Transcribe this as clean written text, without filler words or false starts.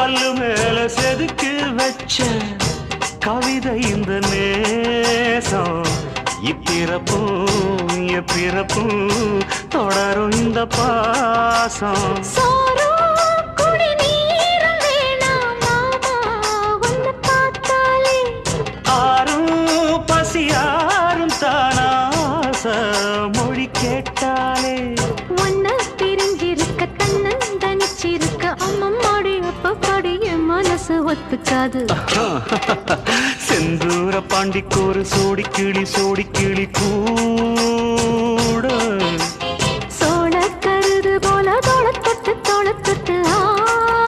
கல்லு மேல செதுக்கு வச்ச கவிதை இந்த நேசம் இப்பிறப்பும் எப்பிறப்பும் தொடரும் இந்த பாசம் ஆறும் பசியாரும் தானாச மொழி கேட்டாலே ஒன்ன பிரிஞ்சிருக்க தன்னன் தனிச்சிருக்க அம்மம்மாடி அப்பப்படி என் மனசு ஒத்துக்காது செந்தூர பாண்டிக்கு ஒரு சோடி கிளி கூட